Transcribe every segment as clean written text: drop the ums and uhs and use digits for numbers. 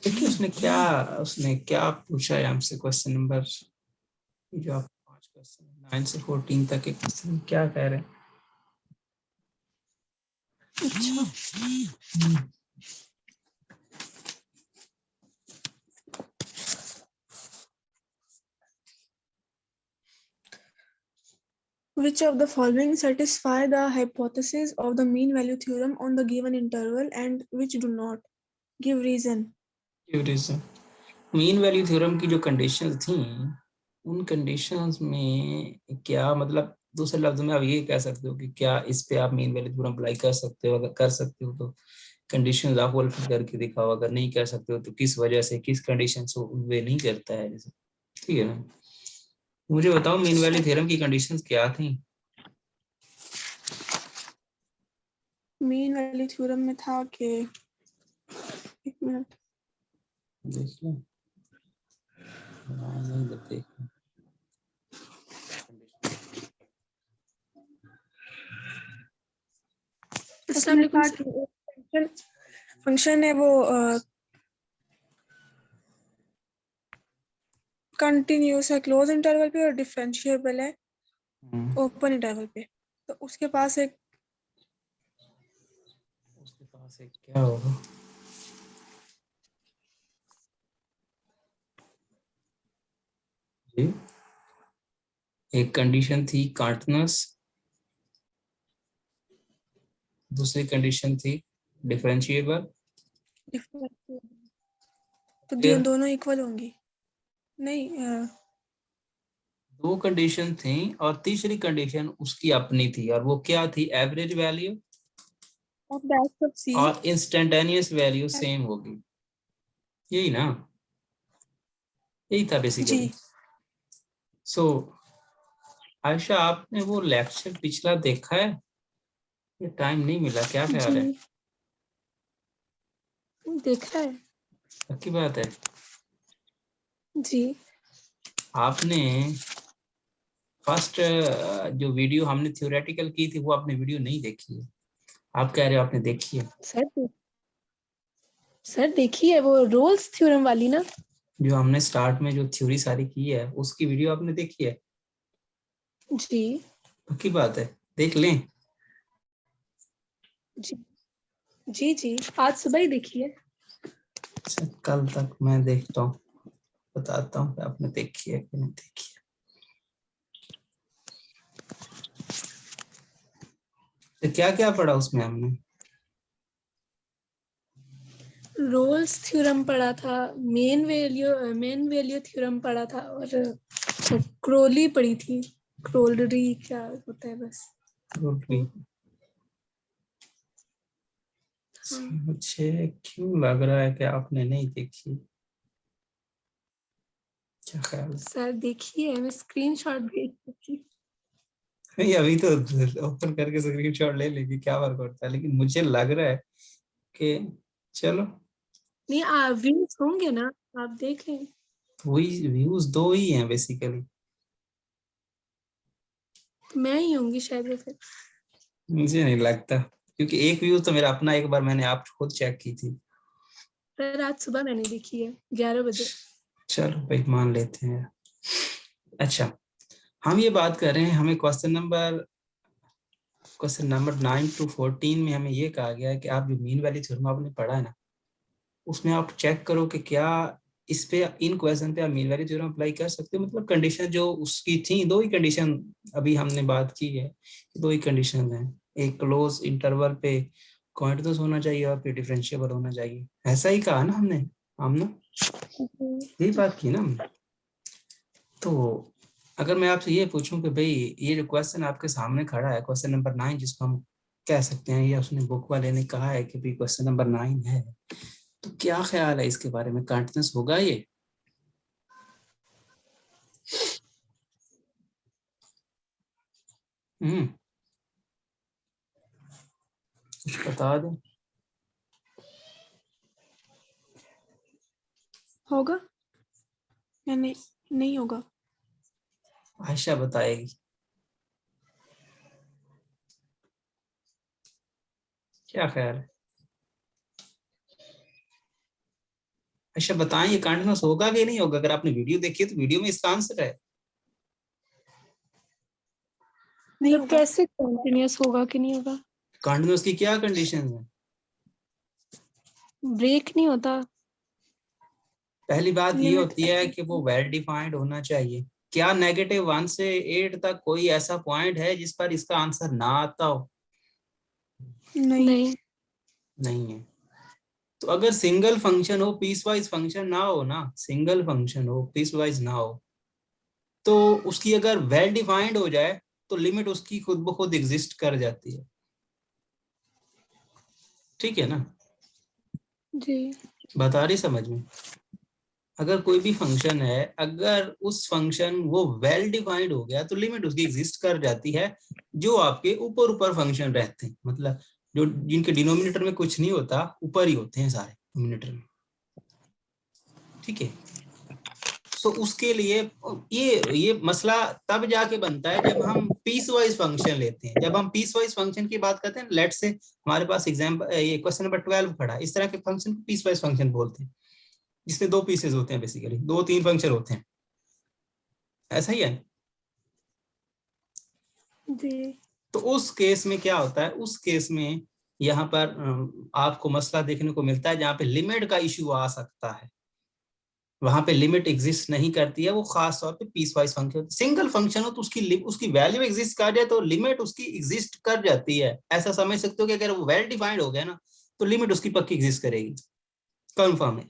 देखिए उसने क्या पूछा है हमसे क्वेश्चन नंबर, जो आप 5 क्वेश्चन 9 से 14 तक के क्वेश्चन क्या कह रहे हैं। अच्छा, which of the following satisfy the hypothesis of the mean value theorem on the given interval and which do not? Give reason. Mean value theorem की जो कंडीशंस थी, उन कंडीशंस में क्या मतलब, दूसरे लफ्ज में आप ये कह सकते हो कि क्या इस पे आप मीन वैल्यू थ्योरम अप्लाई कर सकते हो, अगर कर सकते हो तो कंडीशंस आप फुलफिल करके दिखाओ, अगर नहीं कर सकते हो तो किस वजह से, किस कंडीशन से वे नहीं करता है जैसे। ठीक है ना, मुझे बताओ मीन वैल्यू थ्योरम की कंडीशंस क्या थी। मीन वैल्यू थ्योरम में था कि, एक मिनट, देख लो, नहीं देख लो। उसने कहा कि फंक्शन है वो कंटिन्यूस है क्लोज इंटरवल पे और डिफरेंशिएबल है ओपन इंटरवल पे। तो उसके पास एक क्या होगा, जी एक कंडीशन थी कांटनेस, दूसरी कंडीशन थी डिफरेंशिएबल, तो फिर दोनों इक्वल होंगी। नहीं, 2 कंडीशन थी और तीसरी कंडीशन उसकी अपनी थी, और वो क्या थी, एवरेज वैल्यू और दैट्स ऑफ सी। और इंस्टेंटेनियस वैल्यू सेम होगी, यही ना, यही था बेसिकली। जी सो आयशा, आपने वो लेक्चर पिछला देखा है, ये टाइम नहीं मिला, क्या ख्याल है, जी देखा है पक्की बात है। जी। आपने फर्स्ट जो वीडियो हमने थ्योरेटिकल की थी वो आपने वीडियो नहीं देखी है, आप कह रहे हो आपने देखी है। सर देखी है वो रोल्स थ्योरम वाली ना। जो हमने स्टार्ट में जो थ्योरी सारी की है उसकी वीडियो आपने देखी है, जी पक्की बात है, देख लें। जी जी जी, आज सुबह ही देखी है। अच्छा, कल तक मैं देखता हूँ, बताता हूँ कि आपने देखी है कि नहीं देखी है। तो क्या क्या पढ़ा उसमें हमने, रोल्स थ्योरम पढ़ा था, मेन वैल्यू थ्योरम पढ़ा था, और क्रोली पढ़ी थी। क्रोलरी क्या होता है बस वो। हाँ मुझे क्यों लग रहा है कि आपने नहीं देखी, क्या ख्याल है। सर देखी है, मैं स्क्रीनशॉट भेज सकती। नहीं, अभी तो ओपन करके स्क्रीनशॉट ले लेगी, क्या फर्क पड़ता है, लेकिन मुझे लग रहा है कि चलो, नहीं व्यूज होंगे ना, आप देख लें। वही व्यूज 2 ही हैं बेसिकली। मैं ही होंगी शायद वो फिर। मुझे नहीं लगता, क्योंकि एक व्यू तो मेरा अपना, एक बार मैंने आप खुद चेक की थी। सर आज सुबह मैंने देखी है 11 बजे। चलो भाई, मान लेते हैं। अच्छा, हम ये बात कर रहे हैं, हमें क्वेश्चन नंबर 9 to 14 में हमें ये कहा गया है कि आप जो मीन वैल्यू थ्योरम आपने पढ़ा है ना, उसमें आप चेक करो कि क्या इस पे, इन क्वेश्चन पे आप मीन वैल्यू थ्योरम अप्लाई कर सकते हो, मतलब कंडीशन जो उसकी थी, 2 ही कंडीशन अभी हमने बात की है, 2 ही कंडीशन है, एक क्लोज इंटरवल पे कॉन्टिन्यूअस होना चाहिए और फिर डिफरेंशिएबल होना चाहिए, ऐसा ही कहा ना हमने, हम ना यही बात की ना हमने। तो अगर मैं आपसे ये पूछूं कि भाई ये जो क्वेश्चन आपके सामने खड़ा है, क्वेश्चन नंबर 9, जिसको हम कह सकते हैं, या उसने बुक वाले ने कहा है कि भाई क्वेश्चन नंबर 9 है, तो क्या ख्याल है इसके बारे में, कंटिन्यूअस होगा ये। कुछ बता दो। होगा या नहीं, नहीं होगा। आयशा बताएगी, क्या ख्याल है अच्छा बताएं ये कंटिन्यूअस होगा कि नहीं होगा? अगर आपने वीडियो देखी है तो वीडियो में इसका आंसर है। मतलब कैसे कंटिन्यूअस होगा कि नहीं होगा? कंटिन्यूअस की क्या कंडीशन है? ब्रेक नहीं होता। पहली बात ये लिमिट होती है कि वो वेल डिफाइंड होना चाहिए। क्या -1 से 8 तक कोई ऐसा पॉइंट है जिस पर इसका आंसर ना आता हो? नहीं। नहीं है। तो अगर सिंगल फंक्शन हो, पीस वाइज फंक्शन ना हो ना, सिंगल फंक्शन हो पीस वाइज ना हो, तो उसकी अगर वेल डिफाइंड हो जाए तो लिमिट उसकी खुद ब खुद एग्जिस्ट कर जाती है। ठीक है ना? जी। बता रही समझ में? अगर कोई भी फंक्शन है, अगर उस फंक्शन वो वेल डिफाइंड हो गया तो लिमिट उसकी एग्जिस्ट कर जाती है। जो आपके ऊपर ऊपर फंक्शन रहते हैं, मतलब जो जिनके डिनोमिनेटर में कुछ नहीं होता, ऊपर ही होते हैं सारे डिनोमिनेटर में। ठीक है? सो उसके लिए ये मसला तब जाके बनता है जब हम पीस वाइज फंक्शन लेते हैं। जब हम पीस वाइज फंक्शन की बात करते हैं, लेट से हमारे पास एग्जाम्पल ये क्वेश्चन नंबर 12 खड़ा है, इस तरह के फंक्शन को पीस वाइज फंक्शन बोलते हैं, जिसमें 2 पीसेस होते हैं, बेसिकली 2-3 फंक्शन होते हैं। ऐसा ही है। जी। तो उस केस में क्या होता है? उस केस में यहाँ पर आपको मसला देखने को मिलता है जहाँ पे लिमिट का इश्यू आ सकता है। वहां पे लिमिट एग्जिस्ट नहीं करती है, वो खास तौर पे piecewise function. Single function हो तो उसकी वैल्यू एग्जिस्ट कर जाए तो लिमिट उसकी एग्जिस्ट कर जाती है। ऐसा समझ सकते हो कि अगर वो वेल डिफाइंड हो गया ना तो लिमिट उसकी पक्की एग्जिस्ट करेगी, कंफर्म है।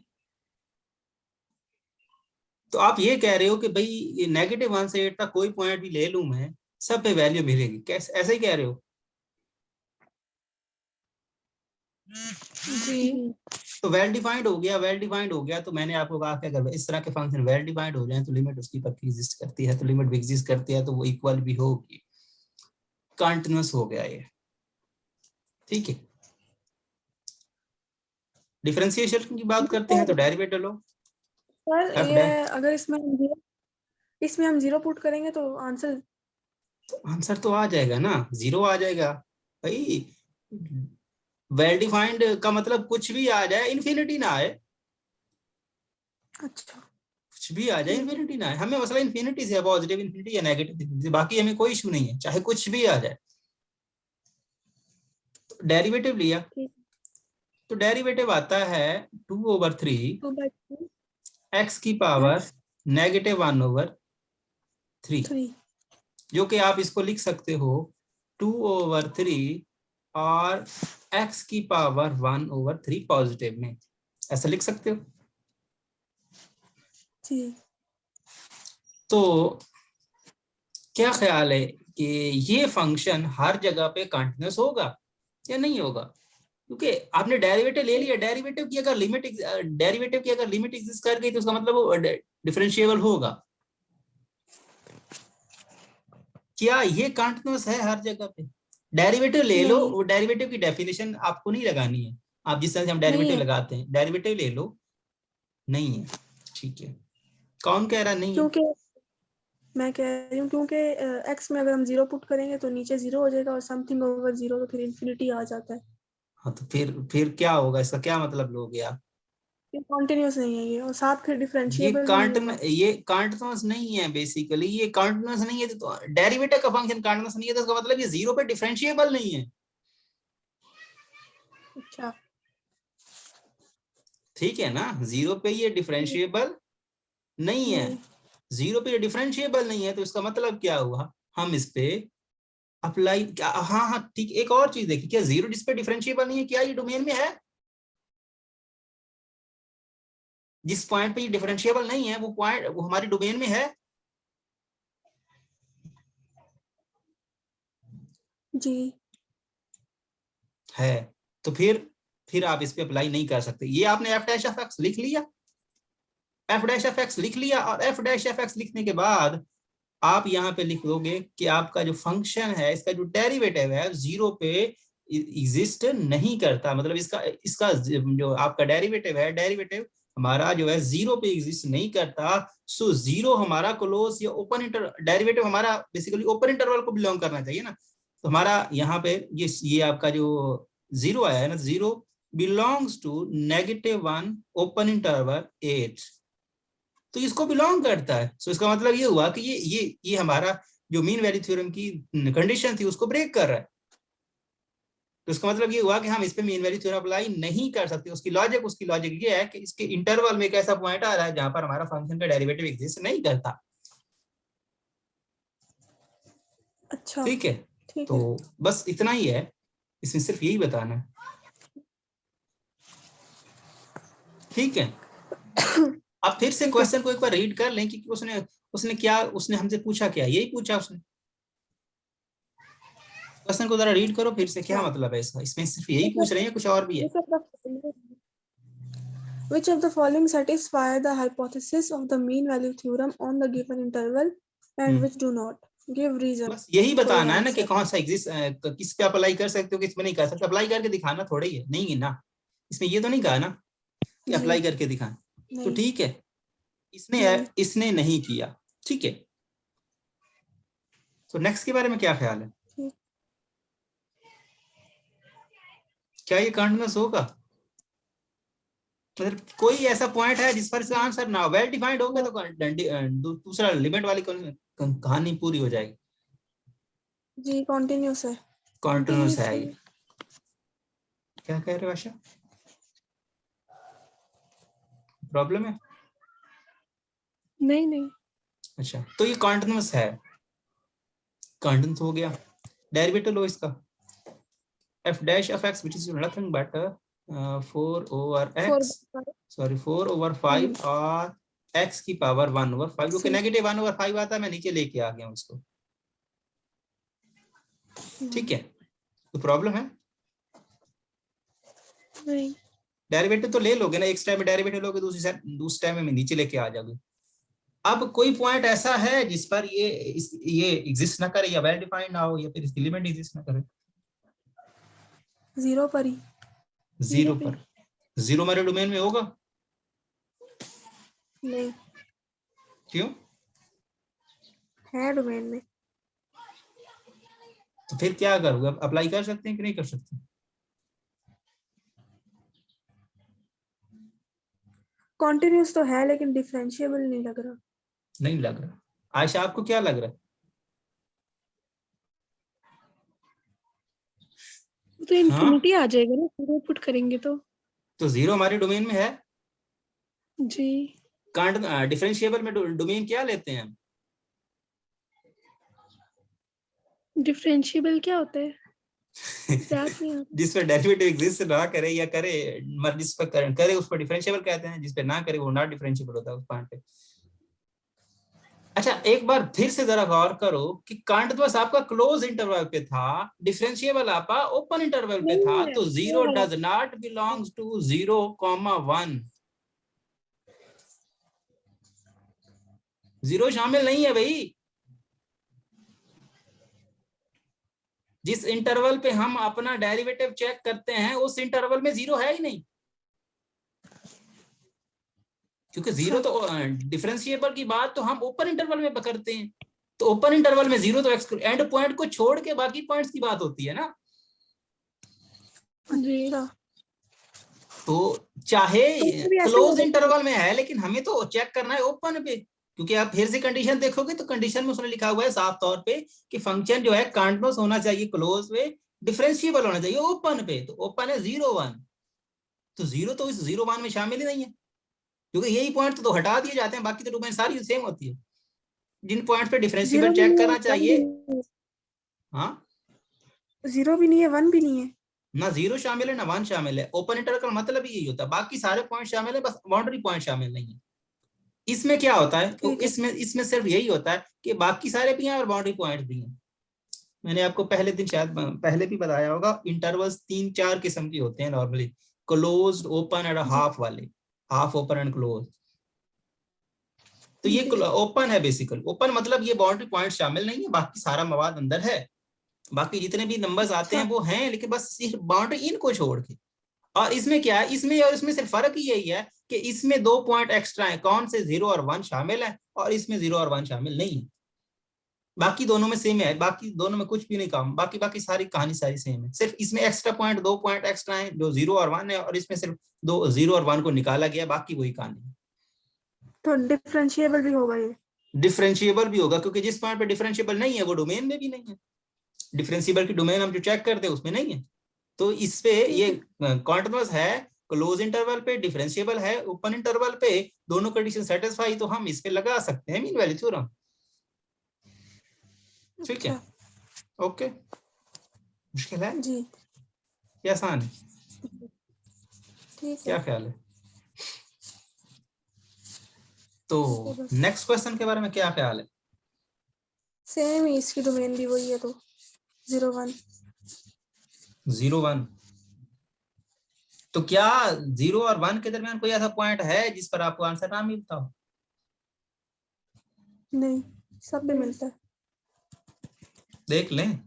तो आप ये कह रहे हो कि भाई -1 से 8 तक कोई पॉइंट भी ले लूं मैं, सब पे वैल्यू मिलेगी, कैसे? ऐसा ही कह रहे हो? जी। तो वेल डिफाइंड हो गया, वेल डिफाइंड हो गया तो मैंने आपको कहा कि अगर इस तरह के फंक्शन वेल डिफाइंड हो जाए तो लिमिट उसकी पक्की एग्जिस्ट करती है। तो लिमिट भी एग्जिस्ट करती है तो वो इक्वल भी होगी, कंटिन्यूअस हो गया ये। ठीक है? डिफरेंशिएशन की बात करते हैं तो डेरिवेटिव लो। सर एफ ये डैश, अगर इसमें हम जीरो पुट करेंगे तो आंसर तो आंसर तो आ जाएगा ना, 0 आ जाएगा भाई। वेल डिफाइंड का मतलब कुछ भी आ जाए, इन्फिनिटी ना आए। अच्छा कुछ भी आ जाए, इन्फिनिटी ना आए। हमें मसला इन्फिनिटी से है, पॉजिटिव इन्फिनिटी या नेगेटिव इन्फिनिटी, बाकी हमें कोई इशू नहीं है, चाहे कुछ भी आ जाए। तो डेरिवेटिव लिया ठीक। तो डेरिवेटिव आता है 2/3 2/3 x की पावर x -1/3, 3 जो कि आप इसको लिख सकते हो 2/3 और x की पावर 1/3 पॉजिटिव में, ऐसा लिख सकते हो। जी। तो क्या ख्याल है कि ये फंक्शन हर जगह पे कंटिन्यूअस होगा या नहीं होगा? क्योंकि आपने डेरिवेटिव ले लिया, डेरिवेटिव की अगर लिमिट एग्जिस्ट कर गई तो उसका मतलब वो डिफरेंशिएबल होगा। क्या ये कंटिन्यूअस है हर जगह पे? डेरिवेटिव ले लो, नहीं वो डेरिवेटिव की डेफिनेशन आपको नहीं लगानी है। आप जिस तरह से हम नहीं डेरिवेटिव है लगाते हैं, डेरिवेटिव ले लो। नहीं है, ठीक है। कौन कह रहा नहीं है? क्योंकि मैं कह रही हूँ क्योंकि x में अगर हम जीरो पुट करेंगे तो नीचे जीरो हो जाएगा और समथिंग ओवर जीरो तो फिर इंफिनिटी आ जाता है। हाँ तो फिर क्या होगा? इसका क्या मतलब लोगे आप? ये कॉन्टिन्यूस नहीं है ये, और साथ फिर ये डिफरेंशिएबल भी नहीं कांट होगा। ये कंटीन्यूअस नहीं है, बेसिकली ये कंटीन्यूअस नहीं है। तो डेरिवेटिव का फंक्शन कंटीन्यूअस नहीं है तो इसका मतलब ये 0 पे डिफरेंशिएबल नहीं है। अच्छा ठीक है ना? 0 पे ये डिफरेंशिएबल नहीं है। 0 पे ये डिफरेंशिएबल नहीं है तो इसका मतलब क्या हुआ? हम इस पे अप्लाई, हाँ हाँ ठीक। एक और चीज देखिए, क्या 0 जिस पे डिफरेंशिएबल नहीं है, क्या ये डोमेन में है? जिस पॉइंट पे ये डिफरेंशिएबल नहीं है वो पॉइंट वो हमारी डोमेन में है। जी। है। तो फिर आप इस पे अप्लाई नहीं कर सकते। ये आपने एफ डैश ऑफ एक्स लिख लिया, एफ डैश ऑफ एक्स लिख लिया, और एफ डैश ऑफ एक्स लिखने के बाद आप यहाँ पे लिख दोगे कि आपका जो फंक्शन है, इसका जो डेरिवेटिव है 0 पे एग्जिस्ट नहीं करता। मतलब इसका इसका जो आपका डेरिवेटिव है, डेरिवेटिव हमारा जो है 0 पे एग्जिस्ट नहीं करता। सो 0 हमारा क्लोज या ओपन इंटर डेरिवेटिव हमारा बेसिकली ओपन इंटरवल को बिलोंग करना चाहिए ना। तो हमारा यहाँ पे ये आपका जो 0 आया है ना, 0 बिलोंग्स टू -1 ओपन इंटरवल 8, तो इसको बिलोंग करता है। सो इसका मतलब ये हुआ कि ये हमारा जो मीन वैल्यू थ्योरम की कंडीशन थी उसको ब्रेक कर रहा है। तो इसका मतलब ये हुआ कि हम इस पे मीन वैल्यू थ्योरम अप्लाई नहीं कर सकते। उसकी लॉजिक ये है कि इसके इंटरवल में एक ऐसा पॉइंट आ रहा है जहां पर हमारा फंक्शन का डेरिवेटिव एग्जिस्ट नहीं करता। अच्छा ठीक है, ठीक तो है। बस इतना ही है, इसमें सिर्फ यही बताना है। ठीक है, अब फिर से ठीक है। क्वेश्चन को एक बार रीड कर लें कि उसने हमसे पूछा क्या, यही पूछा उसने। क्वेश्चन को जरा रीड करो फिर से, क्या अच्छा, मतलब है इसका, इसमें सिर्फ यही पूछ रहे हैं, कुछ और भी है? Which of the following satisfy the hypothesis of the mean value theorem on the given interval and which do not? Give reason बस यही for your बताना है ना कि answer. कौन सा एग्जिस्ट, किस पे अप्लाई कर सकते हो, किस पे नहीं कर सकते। अप्लाई करके दिखाना थोड़ी है, नहीं है ना, इसमें ये तो नहीं कहा ना कि जी अप्लाई करके दिखाना। तो नहीं ठीक है, नहीं। इसने नहीं किया। ठीक है, तो नेक्स्ट के बारे में क्या ख्याल है, ठीक। क्या ये कंटिन्यूअस होगा? मतलब कोई ऐसा पॉइंट है जिस पर इसका आंसर ना वेल डिफाइंड हो गया तो दूसरा लिमिट वाली कहानी पूरी हो जाएगी। जी कॉन्टिन्यूस है। कंटिन्यूअस है ये। क्या कह रहे हो आशा, प्रॉब्लम है? नहीं नहीं। अच्छा, तो ये कंटिन्यूअस है, कंटिन्यूअस हो गया। डेरिवेटिव लो इसका, f dash of x which is nothing but 4 over x, sorry 4 over 5 और x की पावर 1 over 5, जो कि नेगेटिव 1 over 5 आता है, मैं नीचे लेके आ गया हूँ उसको। ठीक है, तो प्रॉब्लम है? नहीं। डेरिवेटिव तो ले लोगे ना, एक टाइम में डेरिवेटिव लोगे, दूसरे टाइम में नीचे लेके आ जाओगे। अब कोई पॉइंट ऐसा है जिस पर ये एग्जिस्ट ना करे या वेल डिफाइंड ना हो या फिर इसकी लिमिट एग्जिस्ट ना करे? जीरो पर ही। जीरो पर, जीरो हमारे डोमेन में होगा? नहीं क्यों? है डोमेन में। तो फिर क्या करोगे, अप्लाई कर सकते हैं कि नहीं कर सकते? कॉन्टिन्यूस तो है लेकिन डिफरेंशिएबल नहीं लग रहा। नहीं लग रहा। आयशा आपको क्या लग रहा है? तो इन्फिनिटी आ जाएगा ना, जीरो पुट करेंगे तो जीरो हमारे डोमेन में है जी। डिफरेंशिएबल में डोमेन क्या लेते हैं हम? डिफरेंशिएबल क्या होता है? याद नहीं आता। जिस पर डेरिवेटिव एग्जिस्ट ना करे या करे, जिस पर करे उस पर डिफरेंशिएबल कहते हैं, जिस पर ना करे वो नॉट डिफरेंशिएबल होता है उस पॉइंट पे। अच्छा, एक बार फिर से जरा गौर करो कि कांट बस आपका क्लोज इंटरवल पे था, डिफरेंशिएबल आपका ओपन इंटरवल पे था, तो zero does not belongs to 0,1। Zero शामिल नहीं है भाई। जिस इंटरवल पे हम अपना डेरिवेटिव चेक करते हैं उस इंटरवल में जीरो है ही नहीं, क्योंकि जीरो तो डिफरेंशिएबल की बात तो हम ओपन इंटरवल में करते हैं। तो ओपन इंटरवल में जीरो तो एंड पॉइंट को छोड़ के बाकी पॉइंट्स की बात होती है ना। जी। तो चाहे तो भी ऐसे क्लोज ही इंटरवल में है लेकिन हमें तो चेक करना है ओपन पे, क्योंकि आप फिर से कंडीशन देखोगे तो कंडीशन में उसने लिखा हुआ है साफ तौर पे कि फंक्शन जो है कंटिन्यूअस होना चाहिए क्लोज पे, डिफरेंशिएबल होना चाहिए ओपन पे। तो ओपन है 0,1, तो जीरो तो इस 0,1 में शामिल ही नहीं है, क्योंकि यही पॉइंट तो हटा दिए जाते हैं, बाकी तो डोमेन सारी सेम होती है। जिन पॉइंट पे डिफरेंशिएबल चेक करना चाहिए, हाँ जीरो भी नहीं है, वन भी नहीं है। ना जीरो शामिल है ना वन शामिल है। ओपन इंटरवल का मतलब ही यही होता है, बाकी सारे पॉइंट शामिल है, बस बाउंड्री पॉइंट शामिल नहीं है। इसमें क्या होता है, तो इसमें सिर्फ यही होता है कि बाकी सारे भी हैं और बाउंड्री पॉइंट भी हैं। मैंने आपको पहले दिन शायद पहले भी बताया होगा, इंटरवल्स 3-4 किस्म के होते हैं normally, closed, open and half वाले, हाफ ओपन एंड क्लोज। तो ये ओपन है बेसिकली। ओपन मतलब ये बाउंड्री पॉइंट शामिल नहीं है, बाकी सारा मवाद अंदर है, बाकी जितने भी नंबर्स आते हैं वो हैं, लेकिन बस सिर्फ बाउंड्री इनको छोड़ के। और इसमें क्या है, इसमें और इसमें सिर्फ फर्क ही यही है कि इसमें 2 पॉइंट एक्स्ट्रा है, कौन से 0 और 1 शामिल है, और इसमें 0 और 1 शामिल नहीं है। बाकी दोनों में सेम है, बाकी दोनों में कुछ भी नहीं काम, बाकी सारी कहानी सारी सेम है। सिर्फ इसमें एक्स्ट्रा पॉइंट 2 पॉइंट एक्स्ट्रा है जो 0 और 1 है, और इसमें सिर्फ 2 0 और 1 को निकाला गया, बाकी वही कहानी है। तो डिफरेंशिएबल भी होगा ये? डिफरेंशिएबल भी होगा, क्योंकि जिस पॉइंट पे डिफरेंशिएबल नहीं है वो डोमेन में भी नहीं है। डिफरेंशिएबल की डोमेन हम जो चेक करते हैं उसमें नहीं है। तो इस पे ये कॉन्टिन्यूअस है, क्लोज इंटरवल पे डिफरेंशिएबल है, ओपन इंटरवल पे दोनों कंडीशन सेटिस्फाई, तो हम इस पे लगा सकते हैं मीन वैल्यू थ्योरम। ठीक है, ओके। मुश्किल है जी, या आसान है? ठीक क्या है। ख्याल है? तो नेक्स्ट क्वेश्चन के बारे में क्या ख्याल है? सेम ही, इसकी डोमेन भी वही है, तो 0 1। 0 1। तो क्या 0 और 1 के दरमियान कोई ऐसा पॉइंट है जिस पर आपको आंसर ना मिलता हो? नहीं, सब पे मिलता है। देख लें।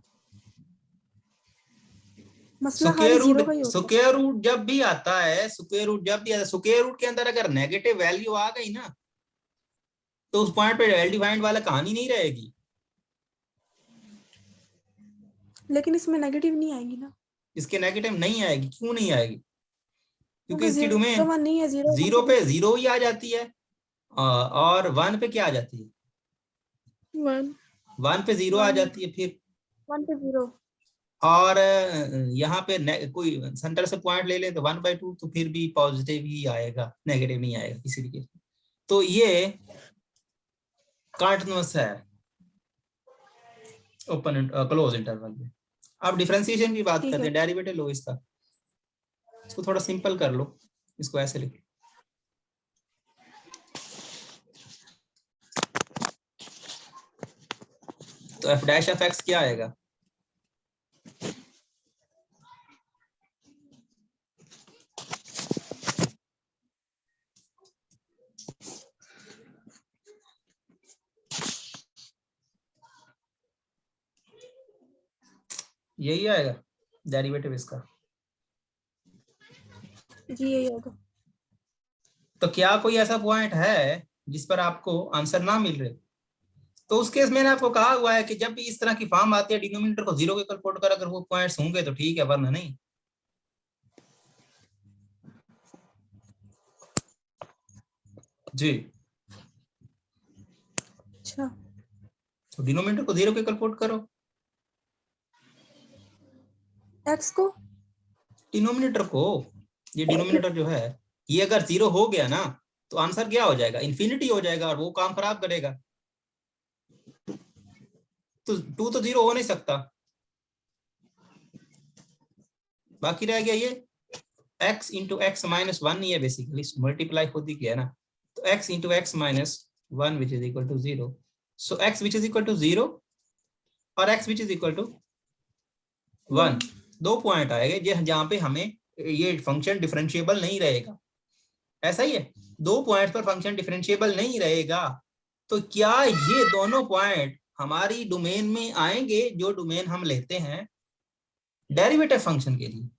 मसला खाली 0 का ही होता है। स्क्वायर रूट जब भी आता है, स्क्वायर रूट जब भी आता है, स्क्वायर रूट के अंदर अगर नेगेटिव वैल्यू आ गई ना, तो उस पॉइंट पे वेल डिफाइंड वाला कहानी नहीं रहेगी। लेकिन इसमें नेगेटिव नहीं आएगी ना? इसके नेगेटिव नहीं आएगी, क्यों नहीं आएगी? क्योंकि इसकी 0 डोमेन 1 नहीं है, 0 0 पे 0 ही आ जाती है, और 1 पे क्या आ जाती है? 1 पे 0 आ जाती है, फिर 1 पे 0। और यहाँ पे कोई सेंटर से पॉइंट ले ले तो 1/2, तो फिर भी पॉजिटिव ही आएगा, नेगेटिव नहीं आएगा किसी भी केस में। तो ये कॉन्टिन्यूअस है ओपन क्लोज इंटरवल में। अब डिफरेंशिएशन की बात करते हैं, डेरिवेटिव लो इसका। इसको थोड़ा सिंपल कर लो, इसको ऐसे लिख। तो f डैश ऑफ x क्या आएगा? यही आएगा डेरिवेटिव इसका। जी, यही होगा। तो क्या कोई ऐसा पॉइंट है जिस पर आपको आंसर ना मिल रहे? तो उस केस मैंने आपको कहा हुआ है कि जब भी इस तरह की फॉर्म आती है, डिनोमिनेटर को 0 के इक्वल पुट कर, अगर वो पॉइंट्स होंगे तो ठीक है, वरना नहीं। जी, अच्छा, तो डिनोमिनेटर को 0 के इक्वल पुट करो। x को, डिनोमिनेटर को, ये डिनोमिनेटर जो है ये अगर 0 हो गया ना, तो आंसर क्या हो जाएगा? इन्फिनिटी हो जाएगा, और वो काम खराब करेगा। तो 2 तो 0 हो नहीं सकता, बाकी रह गया ये x इंटू एक्स माइनस 1 ही है, बेसिकली मल्टीप्लाई खुद ही किया ना। तो x into x minus 1 which is equal to 0। So x which is equal to 0 और x which is equal to 1, दो पॉइंट आएंगे जहां पे हमें ये फंक्शन डिफरेंशिएबल नहीं रहेगा। ऐसा ही है, दो पॉइंट पर फंक्शन डिफरेंशिएबल नहीं रहेगा। तो क्या ये दोनों पॉइंट हमारी डोमेन में आएंगे, जो डोमेन हम लेते हैं डेरिवेटिव फंक्शन के लिए?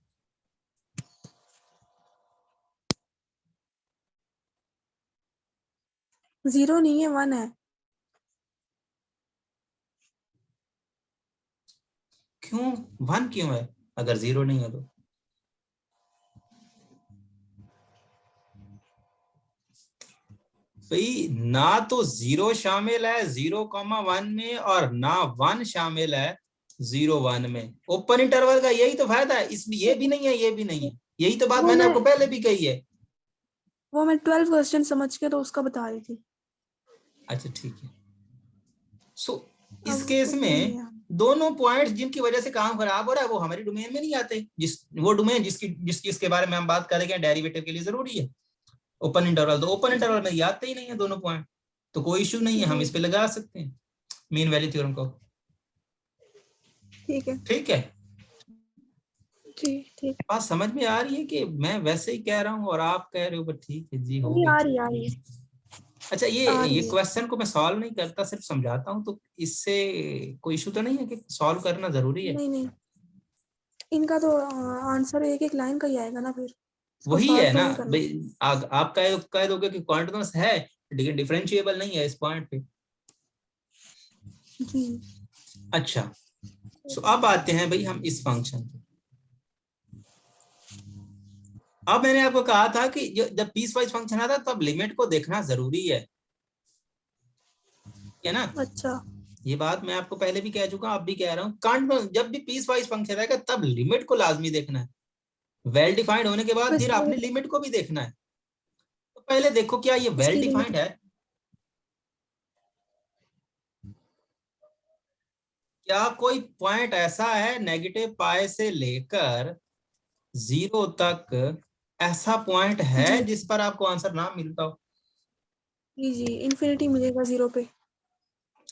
जीरो नहीं है, 1 है। क्यों 1 क्यों है अगर 0 नहीं है तो? भाई ना तो 0 शामिल है 0,1 में, और ना 1 शामिल है 0,1 में। ओपन इंटरवल का यही तो फायदा है, इसमें ये भी नहीं है ये भी नहीं है। यही तो बात मैंने आपको पहले भी कही है। वो मैं 12 क्वेश्चन समझ के तो उसका बता रही थी। अच्छा ठीक है। सो इस केस में दोनों पॉइंट्स जिनकी वजह से काम खराब हो रहा है वो हमारी डोमेन में नहीं आते। वो डोमेन जिसके बारे में हम बात करेंगे डेरिवेटिव के लिए जरूरी है ओपन इंटरवल, तो ओपन इंटरवल में आते ही नहीं है दोनों पॉइंट। तो कोई इश्यू नहीं है, हम इस पे लगा सकते हैं मीन वैल्यू थ्योरम को। ठीक है, ठीक है जी, ठीक। बात समझ में आ रही है कि मैं वैसे ही कह रहा हूँ और आप कह रहे हो, बट ठीक है जी, हो आ गया। रही है। अच्छा ये क्वेश्चन को मैं सॉल्व नहीं करता, सिर्फ समझाता हूँ, तो इससे कोई इशू तो नहीं है कि सॉल्व करना जरूरी है? नहीं, इनका तो आंसर एक एक लाइन का ही आएगा ना, फिर वही है ना भाई, आप कह दोगे कि कॉन्टिन्यूअस है लेकिन डिफरेंशिएबल नहीं है इस पॉइंट पे। जी। अच्छा, सो अब आते हैं भाई हम इस फंक्शन पे। अब मैंने आपको कहा था कि जब पीस वाइज फंक्शन आता है तब लिमिट को देखना जरूरी है ना। अच्छा। ये बात मैं आपको पहले भी कह चुका हूं, अब भी कह रहा हूँ। कांट जब भी पीस वाइज फंक्शन आएगा तब लिमिट को लाजमी देखना है। वेल डिफाइंड होने के बाद तो फिर आपने लिमिट को भी देखना है। तो पहले देखो क्या ये वेल इसकी डिफाइंड है, क्या कोई पॉइंट ऐसा है नेगेटिव पाई से लेकर 0 तक ऐसा पॉइंट है जी जिस पर आपको आंसर ना मिलता हो? जी जी, इन्फिनिटी मिलेगा 0 पे।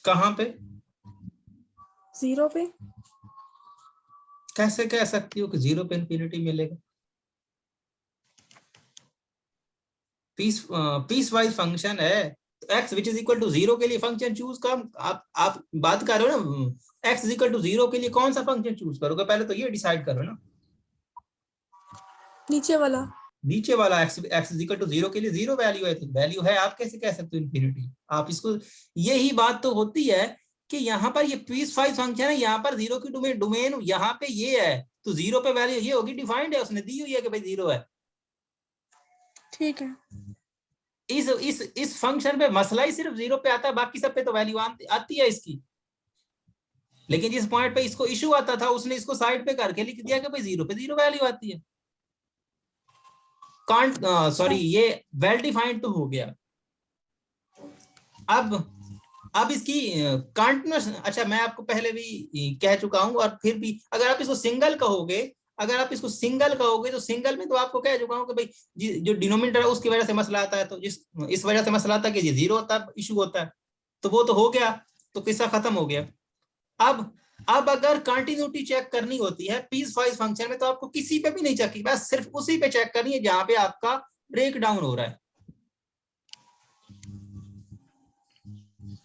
कहाँ पे? 0 पे। कैसे कह सकती हो कि 0 पे इंफिनिटी मिलेगा? पीस वाइज फंक्शन है, तो x which is equal to 0 के लिए फंक्शन चूज कर। आप बात कर रहे हो ना, x इज इक्वल टू 0 के लिए कौन सा फंक्शन चूज करोगे, पहले तो ये डिसाइड करो ना। नीचे वाला। नीचे वाला x इज इक्वल टू 0 के लिए 0 वैल्यू है, तो वैल्यू है, आप कैसे कह सकते हो इंफिनिटी? आप इसको, यही बात तो होती है कि यहाँ पर ये पीस वाइज फंक्शन है, यहाँ पर 0 की डोमेन यहाँ पे ये है, तो 0 पे वैल्यू ये होगी, डिफाइंड है, उसने दी हुई है कि भाई 0 है। ठीक है। इस फंक्शन पे मसला ही सिर्फ 0 पे आता है, बाकी सब पे तो वैल्यू आती है इसकी। लेकिन जिस पॉइंट पे इसको इशू आता था उसने इसको साइड पे करके लिख दिया कि भाई 0 पे 0 वैल्यू आती है। कांट सॉरी, ये वेल डिफाइंड तो हो गया। अब इसकी कांटिन्यूस, अच्छा मैं आपको पहले भी कह चुका हूं और फिर भी, अगर आप इसको सिंगल कहोगे, तो सिंगल में तो आपको कह चुका हूं कि भाई जो डिनोमिनेटर है उसकी वजह से मसला आता है, तो इस वजह से मसला आता है कि ये 0 होता है, इशू होता है, तो वो तो हो गया, तो किस्सा खत्म हो गया। अब अगर कंटिन्यूटी चेक करनी होती है पीस वाइज फंक्शन में, तो आपको किसी पे भी नहीं चेक की, बस सिर्फ उसी पे चेक करनी है जहां पे आपका ब्रेक डाउन हो रहा है,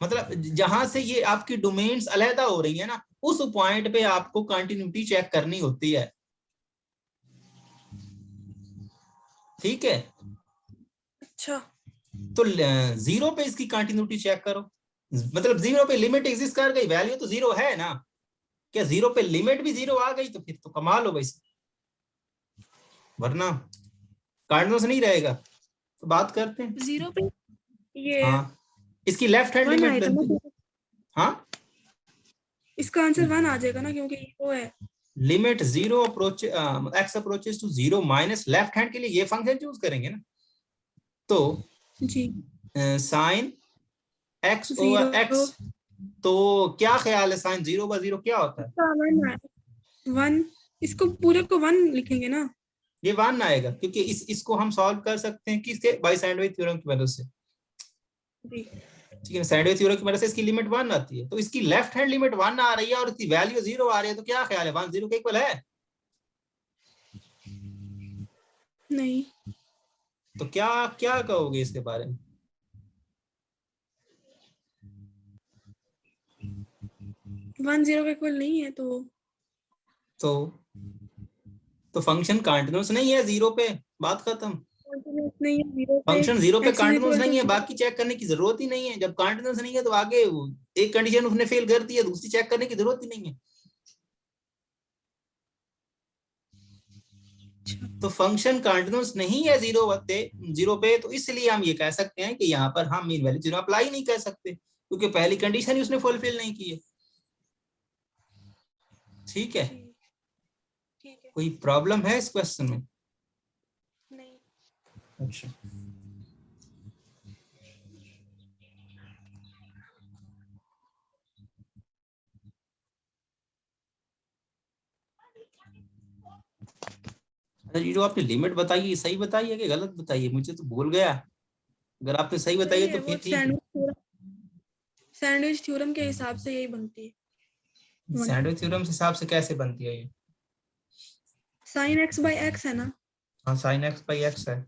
मतलब जहां से ये आपकी डोमेन्स अलहदा हो रही है ना, उस पॉइंट पे आपको कंटिन्यूटी चेक करनी होती है। ठीक है, अच्छा। तो 0 पे इसकी कंटिन्यूटी चेक करो, मतलब 0 पे लिमिट एग्जिस्ट कर गई, वैल्यू तो 0 है ना, क्या 0 पे लिमिट भी 0 आ गई तो फिर तो कमाल हो भाई, वरना कार्डिनल्स नहीं रहेगा। तो बात करते हैं 0 पे ये हाँ, इसकी लेफ्ट हैंड 1 लिमिट आएगा बनती, ना, हाँ इसका आंसर 1 आ जाएगा ना, क्योंकि ये वो है। Limit 0 approach x approaches to 0 minus left hand के लिए ये फंक्शन चूज करेंगे ना, तो जी। साइन x 0 ओवर x, तो क्या ख्याल है साइन 0/0 क्या होता है? इसका 1 है। 1, इसको पूरे को 1 लिखेंगे ना। ये 1 आएगा, क्योंकि इसको हम सॉल्व कर सकते हैं किसके, बाय सैंडविच थ्योरम की मदद से। जी। ठीक है, सैंडविच थ्योरम की मदद से इसकी लिमिट 1 आती है, तो इसकी लेफ्ट हैंड लिमिट 1 आ रही है और इसकी वैल्यू 0 आ रही है, तो क्या ख्याल है 1 0 के इक्वल है? नहीं, तो क्या क्या कहोगे इसके बारे में? 1 0 के इक्वल नहीं है, तो फंक्शन कंटीन्यूअस नहीं है 0 पे, बात खत्म। कंटिन्यूअस नहीं है 0 पे। फंक्शन 0 पे x is continuous equal to नहीं है, 0। बाकी चेक करने की जरूरत ही नहीं है। जब कंटीन्यूअस नहीं है तो आगे एक कंडीशन उसने फेल कर दी है, दूसरी चेक करने की जरूरत ही नहीं है। तो फंक्शन कंटीन्यूअस नहीं है 0 पे, तो इसलिए हम ये कह सकते हैं कि यहाँ पर हम मीन वैल्यू थ्योरम अप्लाई नहीं कर सकते, क्योंकि पहली कंडीशन ही उसने फुलफिल नहीं की है। ठीक है, ठीक है। कोई प्रॉब्लम है इस क्वेश्चन में? नहीं। अच्छा, ये जो आपने लिमिट बताई है सही बताई है कि गलत बताई है, मुझे तो भूल गया। अगर आपने सही बताई सही है है, तो वो फिर ठीक है। सैंडविच थ्योरम के हिसाब से यही बनती है। सैंडविच थ्योरम के हिसाब से कैसे बनती है ये? sin x by x है ना, हाँ, साइन एक्स बाई एक्स है,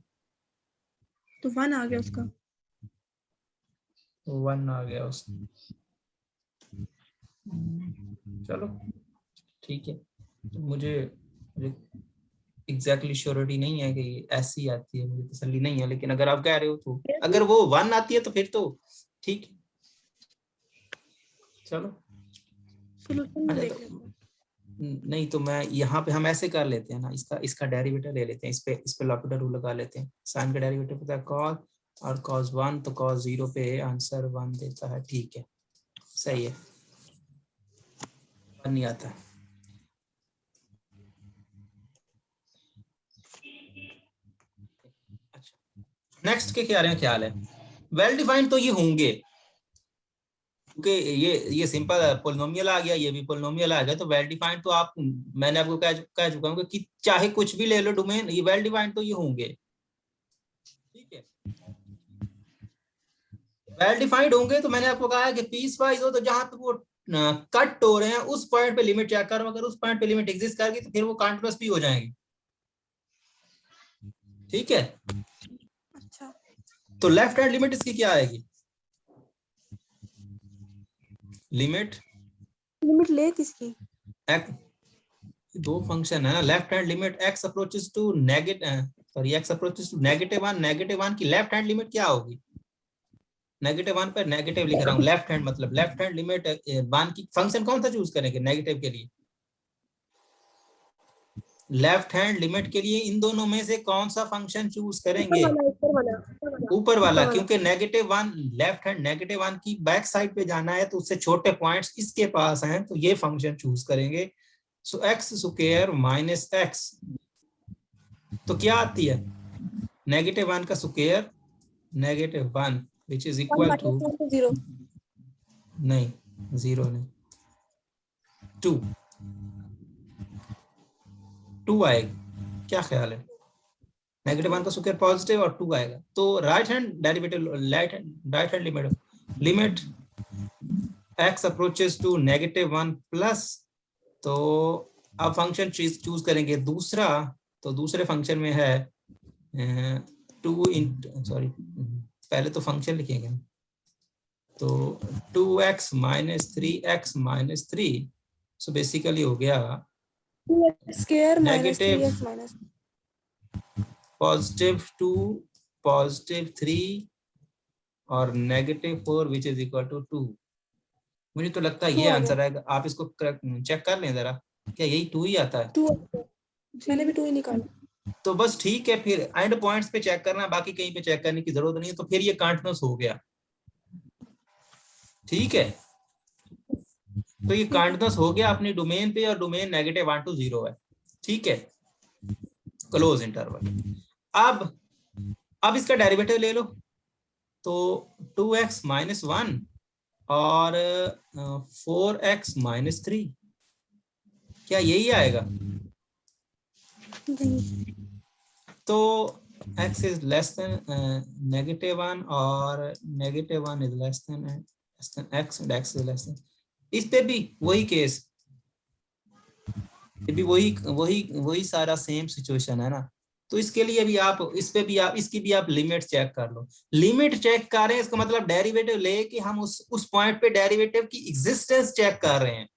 तो 1 आ गया उसका। तो 1 आ गया उसमें। चलो ठीक है, तो मुझे एग्जैक्टली श्योरिटी नहीं है कि ऐसी आती है, मुझे तसल्ली नहीं है, लेकिन अगर आप कह रहे हो तो, अगर वो 1 आती है तो फिर तो ठीक है। चलो सॉल्यूशन में अच्छा, देख तो लेते हैं। नहीं तो मैं यहाँ पे हम ऐसे कर लेते हैं ना, इसका डेरिवेटिव ले लेते हैं, इस पे लॉपिटल रूल लगा लेते हैं। साइन का डेरिवेटिव पता है cos, और cos 1, तो cos 0 पे आंसर 1 देता है। ठीक है, सही है, नहीं आता। अच्छा, नेक्स्ट के क्या ख्याल है? वेल डिफाइंड तो ये होंगे, क्योंकि ये सिंपल पोलिनोमियल आ गया, ये भी पोलिनोमियल आ गया, तो वेल डिफाइंड तो आप, मैंने आपको कह चुका हूँ कि चाहे कुछ भी ले लो डोमेन, ये वेल डिफाइंड तो ये होंगे। ठीक है, वेल डिफाइंड होंगे तो मैंने आपको कहा है कि पीस वाइज हो, तो जहां तक वो कट हो रहे हैं उस पॉइंट पे लिमिट चेक करो, अगर उस पॉइंट पे लिमिट एग्जिस्ट करेगी तो फिर वो कंटीन्यूअस भी हो जाएंगी। ठीक है, अच्छा, तो लेफ्ट हैंड लिमिट इसकी क्या आएगी? लिमिट ले किसकी? दो फंक्शन है ना, left hand limit x approaches to negative, sorry x approaches to -1 की लेफ्ट हैंड लिमिट क्या होगी? -1 पर नेगेटिव लिख रहा हूँ, लेफ्ट हैंड मतलब लेफ्ट हैंड लिमिट 1 की फंक्शन कौन सा चूज करेंगे नेगेटिव के लिए? लेफ्ट हैंड लिमिट के लिए इन दोनों में से कौन सा फंक्शन चूज करेंगे? ऊपर वाला, क्योंकि -1 लेफ्ट हैंड -1 की बैक साइड पे जाना है, तो उससे छोटे पॉइंट्स इसके पास हैं, तो ये फंक्शन चूज करेंगे। So x square minus x, तो क्या आती है? -1 का square -1 which is equal to, 0 नहीं 0 नहीं, 2 आएगा। क्या ख्याल है? -1 का स्क्वायर पॉजिटिव और 2 आएगा, तो right hand derivative, right hand limit x approaches to -1 plus, तो अब फंक्शन चूज करेंगे दूसरा, तो दूसरे फंक्शन में है 2 इंटू, सॉरी पहले तो फंक्शन लिखेंगे, तो 2x minus 3x minus 3, so basically हो गया square minus negative 3x minus +2 +3 और -4 विच इज इक्वल टू 2। मुझे तो लगता है ये आंसर आएगा, आप इसको चेक कर लें जरा, क्या यही 2 ही आता है? 2 मैंने भी 2 ही निकाला। तो बस ठीक है, फिर एंड पॉइंट्स पे चेक करना, बाकी कहीं पे चेक करने की जरूरत नहीं है, तो फिर ये कंटीन्यूअस हो गया। ठीक है, तो ये कंटीन्यूअस हो गया अपनी डोमेन पे, और डोमेन -1 to 0 है। ठीक है, क्लोज इंटरवल। अब इसका डेरिवेटिव ले लो, तो 2x माइनस 1 और 4x माइनस 3, क्या यही आएगा? तो x इज लेस देन -1 और -1 is less than x and x is less than, इस पे भी वही केस, भी वही सारा सेम सिचुएशन है ना। तो इसके लिए भी आप, इस पे भी आप, इसकी भी आप लिमिट चेक कर लो। लिमिट चेक कर रहे हैं, इसका मतलब डेरिवेटिव लेके हम उस पॉइंट पे डेरिवेटिव की एग्जिस्टेंस चेक कर रहे हैं।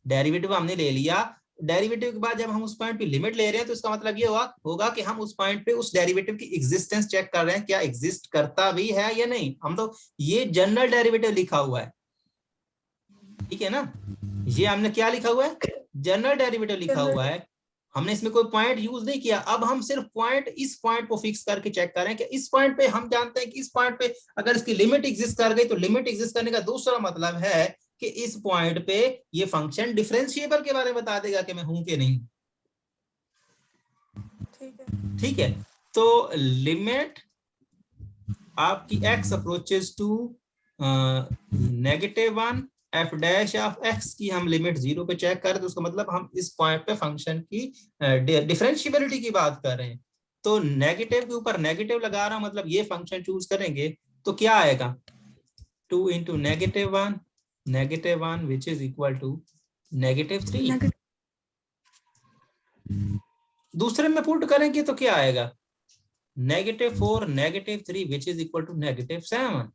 डेरिवेटिव हमने ले लिया, डेरिवेटिव के बाद जब हम उस पॉइंट पे लिमिट ले रहे हैं, तो इसका मतलब ये होगा कि हम उस पॉइंट पे उस डेरिवेटिव की एग्जिस्टेंस चेक कर रहे हैं, क्या एग्जिस्ट करता भी है या नहीं। हम तो ये जनरल डेरिवेटिव लिखा हुआ है, ठीक है ना, ये हमने क्या लिखा हुआ है? जनरल डेरिवेटिव लिखा हुआ है, हमने इसमें कोई पॉइंट यूज नहीं किया। अब हम सिर्फ इस पॉइंट को फिक्स करके चेक करें कि इस पॉइंट पे, हम जानते हैं कि इस पॉइंट पे अगर इसकी लिमिट एग्जिस्ट कर गई, तो लिमिट एग्जिस्ट करने का दूसरा मतलब है कि इस पॉइंट पे ये फंक्शन डिफरेंशिएबल के बारे में बता देगा कि मैं हूं कि नहीं। ठीक है, तो लिमिट आपकी x approaches to -1 f dash of x की हम लिमिट 0 पे चेक करें, तो उसका मतलब हम इस पॉइंट पे फंक्शन की डिफरेंशिएबिलिटी की बात कर रहे हैं। तो नेगेटिव के ऊपर नेगेटिव लगा रहा हूं, मतलब ये फंक्शन चूज करेंगे, तो क्या आएगा? 2 into -1 which is equal to -3। दूसरे में पुट करेंगे तो क्या आएगा? -4 -3 विच इज इक्वल टू -7।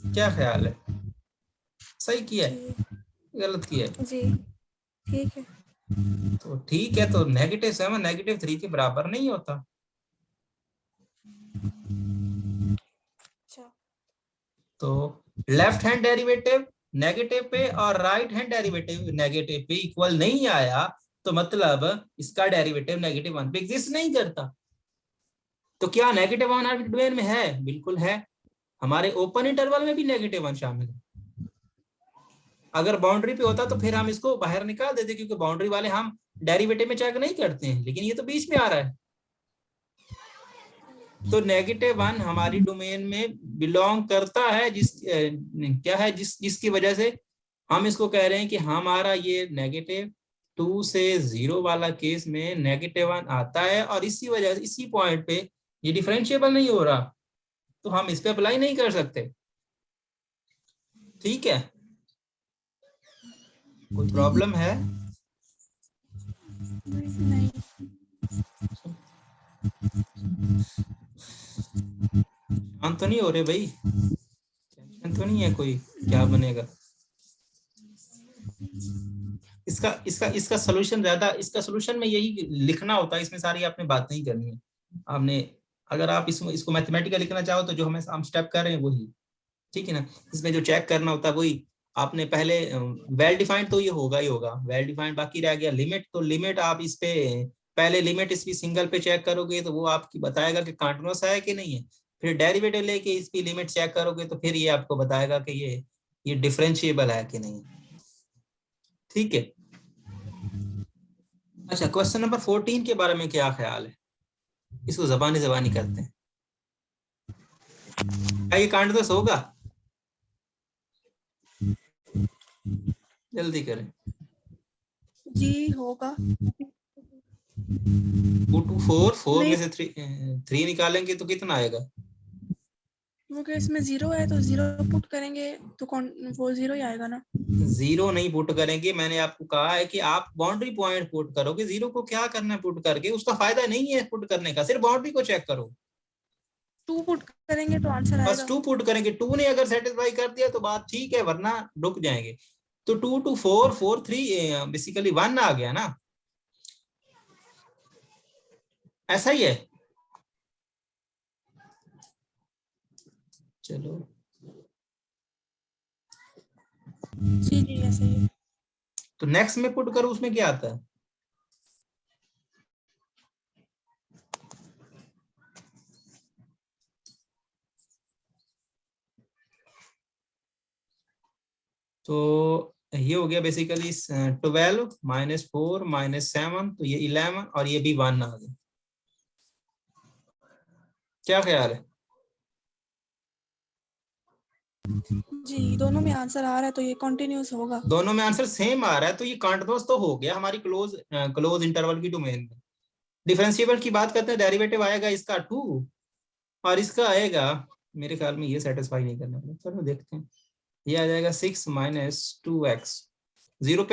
क्या ख्याल है, सही किया है गलत किया है? जी ठीक है, तो ठीक है, तो -7 -3 के बराबर नहीं होता। अच्छा तो लेफ्ट हैंड डेरिवेटिव नेगेटिव पे और राइट हैंड डेरिवेटिव नेगेटिव पे इक्वल नहीं आया तो मतलब इसका डेरिवेटिव -1 पे एग्जिस्ट नहीं करता। तो क्या -1 आर्बिट्ररी डोमेन में है? बिल्कुल है। हमारे ओपन इंटरवल में भी -1 शामिल है। अगर बाउंड्री पे होता तो फिर हम इसको बाहर निकाल देते, क्योंकि बाउंड्री वाले हम डेरिवेटिव में चेक नहीं करते हैं, लेकिन ये तो बीच में आ रहा है। तो -1 हमारी डोमेन में बिलोंग करता है, जिसकी वजह से हम इसको कह रहे हैं कि हमारा ये -2 से 0 वाला केस में -1 आता है, और इसी वजह से इसी पॉइंट पे ये डिफरेंशिएबल नहीं हो रहा, तो हम इस पे अप्लाई नहीं कर सकते। ठीक है, कोई प्रॉब्लम है? नहीं। शांत तो नहीं हो रहे भाई? टेंशन तो नहीं है कोई? क्या बनेगा इसका सॉल्यूशन? ज्यादा इसका सॉल्यूशन में यही लिखना होता है, इसमें सारी आपने बात नहीं करनी है। आपने अगर आप इसको मैथमेटिकल लिखना चाहो तो जो हम स्टेप कर रहे हैं वही, ठीक है ना। इसमें जो चेक करना होता है वही आपने पहले वेल डिफाइंड, तो ये होगा ही होगा वेल डिफाइंड। बाकी रह गया लिमिट, तो लिमिट आप इस पे पहले लिमिट इसकी सिंगल पे चेक करोगे तो वो आपकी बताएगा कि कंटीन्यूअस है कि नहीं है। फिर डेरिवेटिव लेके इसकी लिमिट चेक करोगे तो फिर ये आपको बताएगा कि ये डिफरेंशिएबल है कि नहीं। ठीक है। अच्छा, क्वेश्चन नंबर 14 के बारे में क्या ख्याल है? इसको जबानी करते हैं। क्या ये कंटीन्यूअस होगा? जल्दी करें जी होगा। 2 to 4 नहीं, में से 3 निकालेंगे तो कितना आएगा? क्योंकि इसमें 0 है तो 0 पुट करेंगे तो वो 0 ही आएगा ना। 0 नहीं पुट करेंगे, मैंने आपको कहा है कि आप बाउंड्री पॉइंट पुट करोगे। 0 को क्या करना है पुट करके? उसका फायदा नहीं है पुट करने का, सिर्फ बाउंड्री को चेक करो। 2 पुट करेंगे तो आंसर बस आएगा। 2 पुट करेंगे, 2 ने अगर सेटिस्फाई कर दिया तो बात ठीक है, वरना रुक जाएंगे। तो 2 to 4 4 3 बेसिकली 1 आ गया ना, ऐसा ही है। चलो जी जी ऐसे ही। तो नेक्स्ट में पुट करो, उसमें क्या आता है? तो ये हो गया बेसिकली 12 -4 -7, तो ये 11 और ये भी 1 आ गया। क्या ख्याल है? जी दोनों में आंसर आ रहा है तो ये कंटिन्यूअस होगा। दोनों में आंसर सेम आ रहा है तो ये कंटीन्यूअस तो हो गया हमारी क्लोज इंटरवल की डोमेन में। डिफरेंशिएबल की बात करते हैं, डेरिवेटिव आएगा इसका 2 और इसका आएगा, मेरे ख्याल में ये सेटिस्फाई नहीं करना पड़ेगा, चलो देखते हैं। ये आ जाएगा 6 - 2x 0 पे